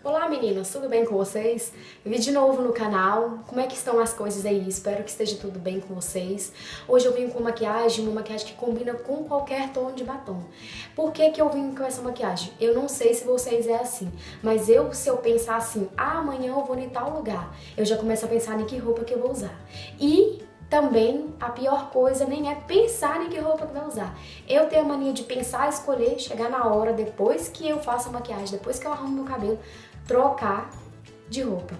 Olá meninas, tudo bem com vocês? Vídeo novo no canal, como é que estão as coisas aí? Espero que esteja tudo bem com vocês. Hoje eu vim com uma maquiagem que combina com qualquer tom de batom. Por que que eu vim com essa maquiagem? Eu não sei se vocês é assim, mas se eu pensar assim, amanhã eu vou em tal lugar, eu já começo a pensar em que roupa que eu vou usar. E também, a pior coisa nem é pensar em que roupa que vai usar. Eu tenho a mania de pensar, escolher, chegar na hora, depois que eu faço a maquiagem, depois que eu arrumo meu cabelo, trocar de roupa.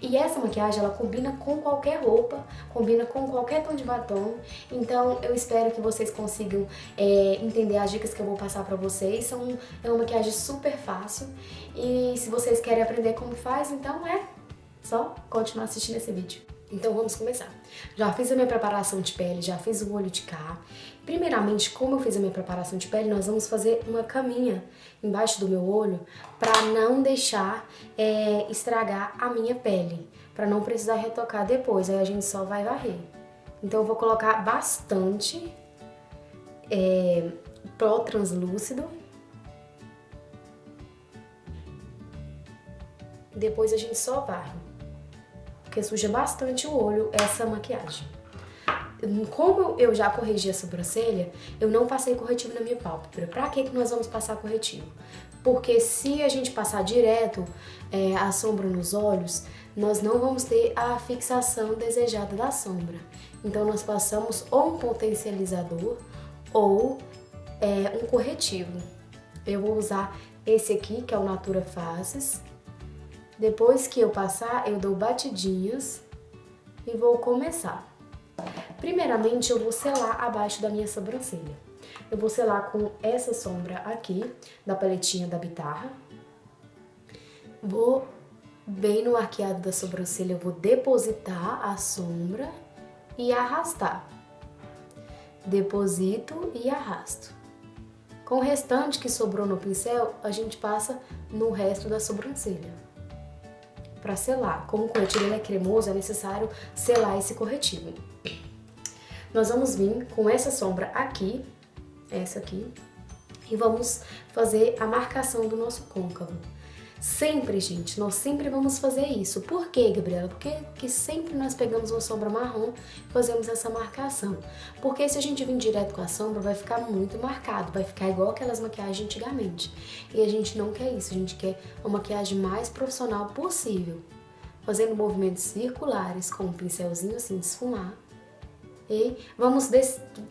E essa maquiagem, ela combina com qualquer roupa, combina com qualquer tom de batom. Então, eu espero que vocês consigam entender as dicas que eu vou passar pra vocês. É uma maquiagem super fácil. E se vocês querem aprender como faz, então é só continuar assistindo esse vídeo. Então vamos começar. Já fiz a minha preparação de pele, já fiz o olho de cá. Primeiramente, como eu fiz a minha preparação de pele, nós vamos fazer uma caminha embaixo do meu olho para não deixar estragar a minha pele, para não precisar retocar depois, aí a gente só vai varrer. Então eu vou colocar bastante pó translúcido. Depois a gente só varre, porque suja bastante o olho essa maquiagem. Como eu já corrigi a sobrancelha, eu não passei corretivo na minha pálpebra. Pra que nós vamos passar corretivo? Porque se a gente passar direto a sombra nos olhos, nós não vamos ter a fixação desejada da sombra. Então nós passamos ou um potencializador ou um corretivo. Eu vou usar esse aqui, que é o Natura Faces. Depois que eu passar, eu dou batidinhas e vou começar. Primeiramente, eu vou selar abaixo da minha sobrancelha. Eu vou selar com essa sombra aqui, da paletinha da Bitarra. Vou bem no arqueado da sobrancelha, eu vou depositar a sombra e arrastar. Deposito e arrasto. Com o restante que sobrou no pincel, a gente passa no resto da sobrancelha. Para selar. Como o corretivo é cremoso, é necessário selar esse corretivo. Nós vamos vir com essa sombra aqui, essa aqui, e vamos fazer a marcação do nosso côncavo. Sempre, gente, nós sempre vamos fazer isso. Por quê, Gabriela? Porque sempre nós pegamos uma sombra marrom e fazemos essa marcação. Porque se a gente vir direto com a sombra, vai ficar muito marcado, vai ficar igual aquelas maquiagens antigamente. E a gente não quer isso, a gente quer uma maquiagem mais profissional possível. Fazendo movimentos circulares com um pincelzinho assim, esfumar. E vamos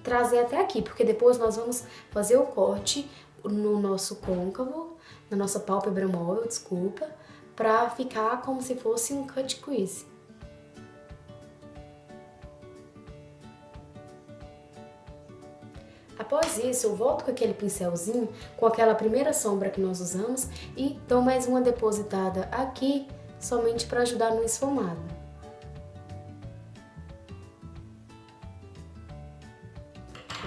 trazer até aqui, porque depois nós vamos fazer o corte no nosso côncavo, na nossa pálpebra móvel, desculpa, pra ficar como se fosse um cut crease. Após isso, eu volto com aquele pincelzinho, com aquela primeira sombra que nós usamos e dou mais uma depositada aqui, somente para ajudar no esfumado.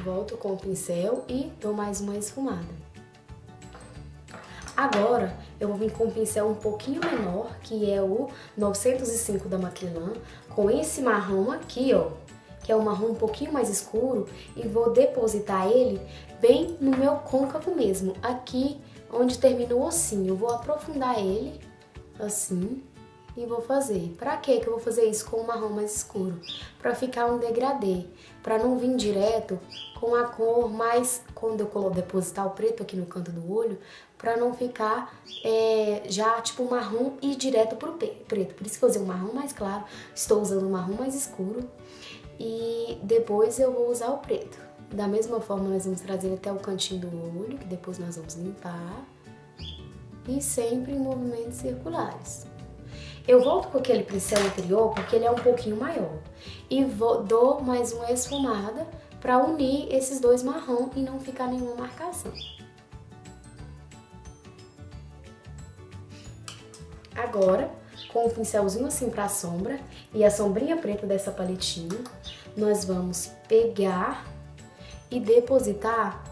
Volto com o pincel e dou mais uma esfumada. Agora, eu vou vir com um pincel um pouquinho menor, que é o 905 da Macrylan, com esse marrom aqui, ó, que é um marrom um pouquinho mais escuro, e vou depositar ele bem no meu côncavo mesmo, aqui onde termina o ossinho. Eu vou aprofundar ele, assim, e vou fazer. Pra que eu vou fazer isso com o marrom mais escuro? Pra ficar um degradê, pra não vir direto com a cor mais, quando eu depositar o preto aqui no canto do olho, pra não ficar já tipo marrom e ir direto pro preto. Por isso que eu usei um marrom mais claro, estou usando um marrom mais escuro e depois eu vou usar o preto. Da mesma forma nós vamos trazer até o cantinho do olho, que depois nós vamos limpar, e sempre em movimentos circulares. Eu volto com aquele pincel anterior porque ele é um pouquinho maior e dou mais uma esfumada para unir esses dois marrom e não ficar nenhuma marcação. Agora, com o pincelzinho assim para a sombra e a sombrinha preta dessa paletinha, nós vamos pegar e depositar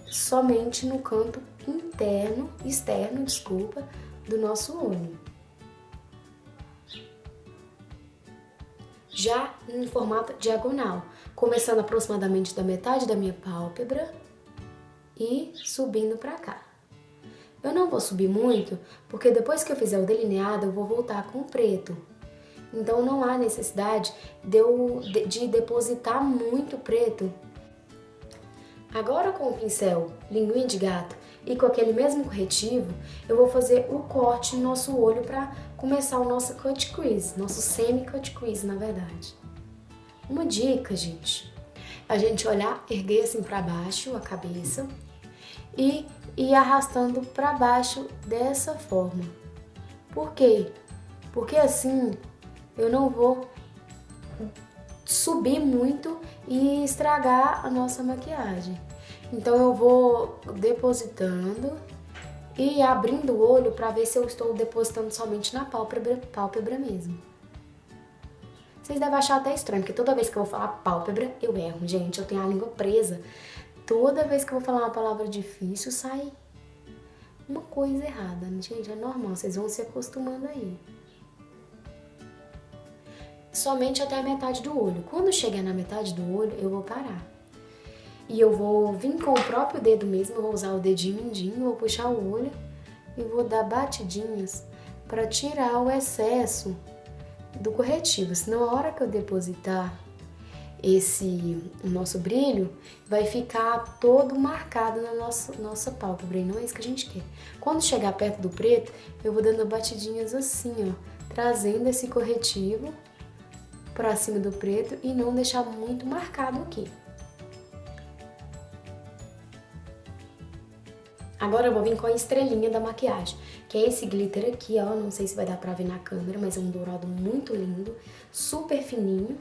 somente no canto externo, desculpa, do nosso olho. Já em formato diagonal, começando aproximadamente da metade da minha pálpebra e subindo pra cá. Eu não vou subir muito, porque depois que eu fizer o delineado, eu vou voltar com o preto. Então não há necessidade de depositar muito preto. Agora com o pincel linguinha de gato e com aquele mesmo corretivo, eu vou fazer o corte no nosso olho para começar o nosso cut crease, nosso semi-cut crease, na verdade. Uma dica, gente, a gente olhar, erguer assim para baixo a cabeça e ir arrastando para baixo dessa forma. Por quê? Porque assim eu não vou subir muito e estragar a nossa maquiagem. Então eu vou depositando e abrindo o olho para ver se eu estou depositando somente na pálpebra mesmo. Vocês devem achar até estranho, porque toda vez que eu vou falar pálpebra, eu erro. Gente, eu tenho a língua presa. Toda vez que eu vou falar uma palavra difícil, sai uma coisa errada. Gente, é normal, vocês vão se acostumando aí. Somente até a metade do olho. Quando chegar na metade do olho, eu vou parar. E eu vou vir com o próprio dedo mesmo, eu vou usar o dedinho mindinho, vou puxar o olho e vou dar batidinhas para tirar o excesso do corretivo. Senão a hora que eu depositar o nosso brilho, vai ficar todo marcado na nossa pálpebra, e não é isso que a gente quer. Quando chegar perto do preto, eu vou dando batidinhas assim, ó, trazendo esse corretivo para cima do preto e não deixar muito marcado aqui. Agora eu vou vir com a estrelinha da maquiagem, que é esse glitter aqui, ó, não sei se vai dar pra ver na câmera, mas é um dourado muito lindo, super fininho,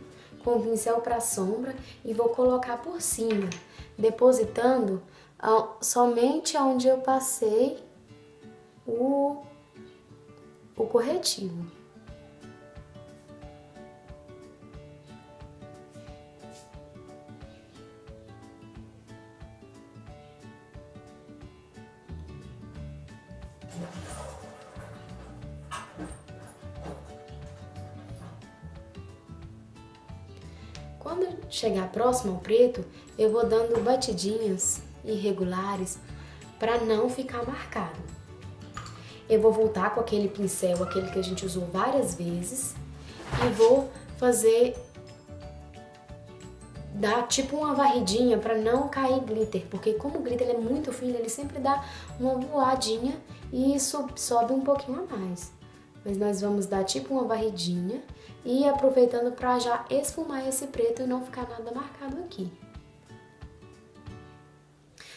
com o pincel pra sombra, e vou colocar por cima, depositando somente onde eu passei o corretivo. Quando chegar próximo ao preto, eu vou dando batidinhas irregulares para não ficar marcado. Eu vou voltar com aquele pincel, aquele que a gente usou várias vezes, e vou dar tipo uma varridinha para não cair glitter, porque como o glitter é muito fino, ele sempre dá uma voadinha e isso sobe um pouquinho a mais. Mas nós vamos dar tipo uma varridinha e aproveitando para já esfumar esse preto e não ficar nada marcado aqui.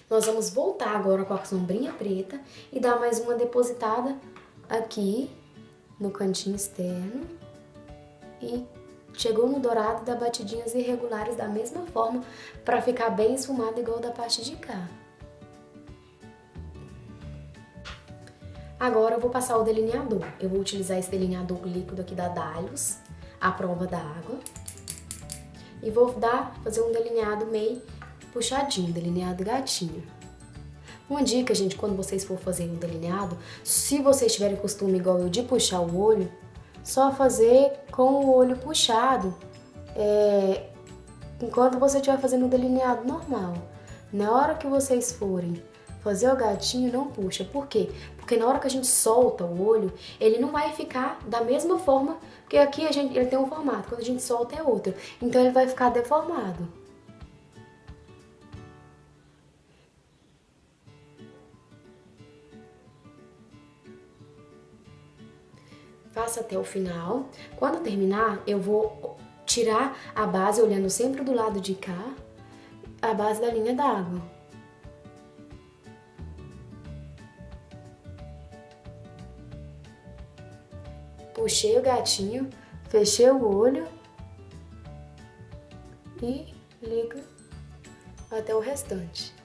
Nós vamos voltar agora com a sombrinha preta e dar mais uma depositada aqui no cantinho externo. E chegou no dourado, dá batidinhas irregulares da mesma forma para ficar bem esfumado igual da parte de cá. Agora eu vou passar o delineador. Eu vou utilizar esse delineador líquido aqui da Dylos, à prova d'água. E vou fazer um delineado meio puxadinho, delineado gatinho. Uma dica, gente, quando vocês for fazer um delineado, se vocês tiverem costume igual eu de puxar o olho, só fazer com o olho puxado, enquanto você estiver fazendo o delineado normal. Na hora que vocês forem fazer o gatinho, não puxa. Por quê? Porque na hora que a gente solta o olho, ele não vai ficar da mesma forma, porque aqui ele tem um formato, quando a gente solta é outro. Então ele vai ficar deformado. Faça até o final. Quando terminar, eu vou tirar a base, olhando sempre do lado de cá, a base da linha d'água. Puxei o gatinho, fechei o olho e ligo até o restante.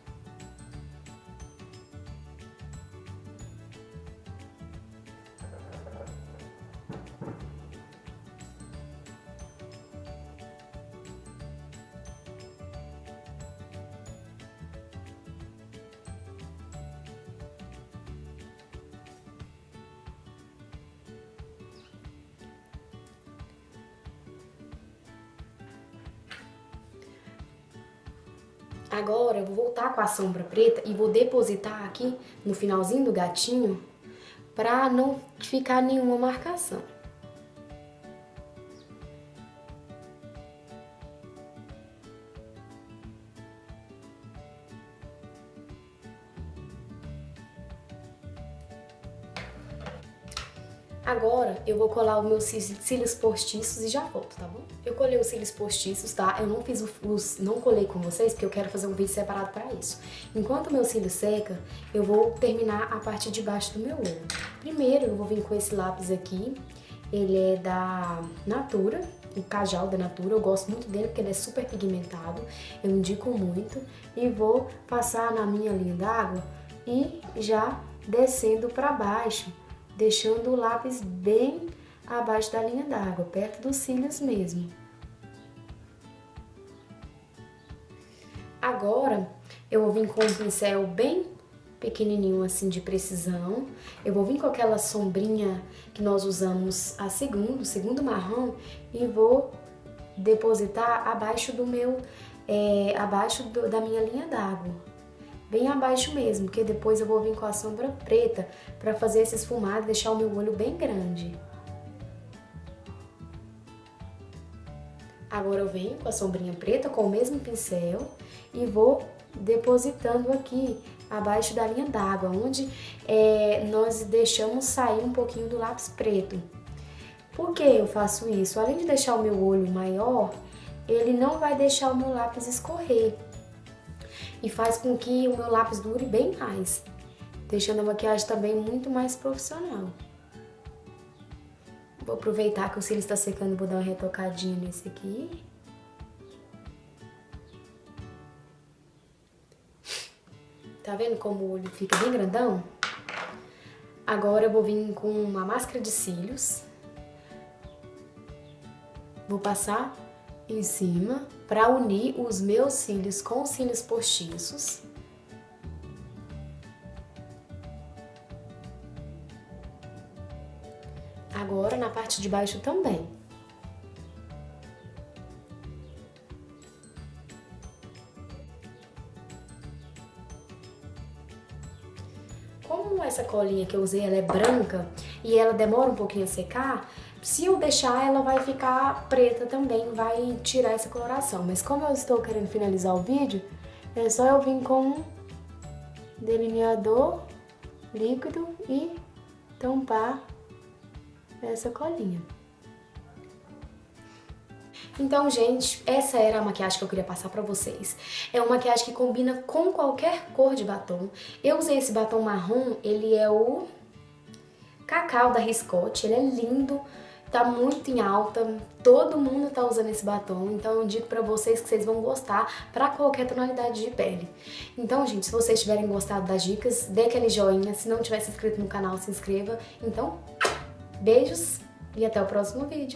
Agora eu vou voltar com a sombra preta e vou depositar aqui no finalzinho do gatinho pra não ficar nenhuma marcação. Agora eu vou colar os meus cílios postiços e já volto, tá bom? Eu colei os cílios postiços, tá? Eu não fiz não colei com vocês porque eu quero fazer um vídeo separado pra isso. Enquanto o meu cílio seca, eu vou terminar a parte de baixo do meu olho. Primeiro eu vou vir com esse lápis aqui, ele é da Natura, o Kajal da Natura, eu gosto muito dele porque ele é super pigmentado, eu indico muito. E vou passar na minha linha d'água e já descendo pra baixo, deixando o lápis bem abaixo da linha d'água, perto dos cílios mesmo. Agora, eu vou vir com um pincel bem pequenininho assim de precisão. Eu vou vir com aquela sombrinha que nós usamos o segundo marrom, e vou depositar abaixo do meu, da minha linha d'água. Bem abaixo mesmo, porque depois eu vou vir com a sombra preta para fazer esse esfumado e deixar o meu olho bem grande. Agora eu venho com a sombrinha preta com o mesmo pincel e vou depositando aqui abaixo da linha d'água, onde nós deixamos sair um pouquinho do lápis preto. Por que eu faço isso? Além de deixar o meu olho maior, ele não vai deixar o meu lápis escorrer. E faz com que o meu lápis dure bem mais, deixando a maquiagem também muito mais profissional. Vou aproveitar que o cílio está secando e vou dar uma retocadinha nesse aqui. Tá vendo como o olho fica bem grandão? Agora eu vou vir com uma máscara de cílios. Vou passar em cima para unir os meus cílios com os cílios postiços. Agora na parte de baixo também. Como essa colinha que eu usei, ela é branca e ela demora um pouquinho a secar, se eu deixar ela vai ficar preta também, vai tirar essa coloração. Mas como eu estou querendo finalizar o vídeo, é só eu vir com um delineador líquido e tampar essa colinha. Então, gente, essa era a maquiagem que eu queria passar pra vocês. É uma maquiagem que combina com qualquer cor de batom. Eu usei esse batom marrom, ele é o Cacau da Riscote, ele é lindo, tá muito em alta, todo mundo tá usando esse batom, então eu digo pra vocês que vocês vão gostar pra qualquer tonalidade de pele. Então, gente, se vocês tiverem gostado das dicas, dê aquele joinha, se não tiver se inscrito no canal, se inscreva. Então, beijos e até o próximo vídeo.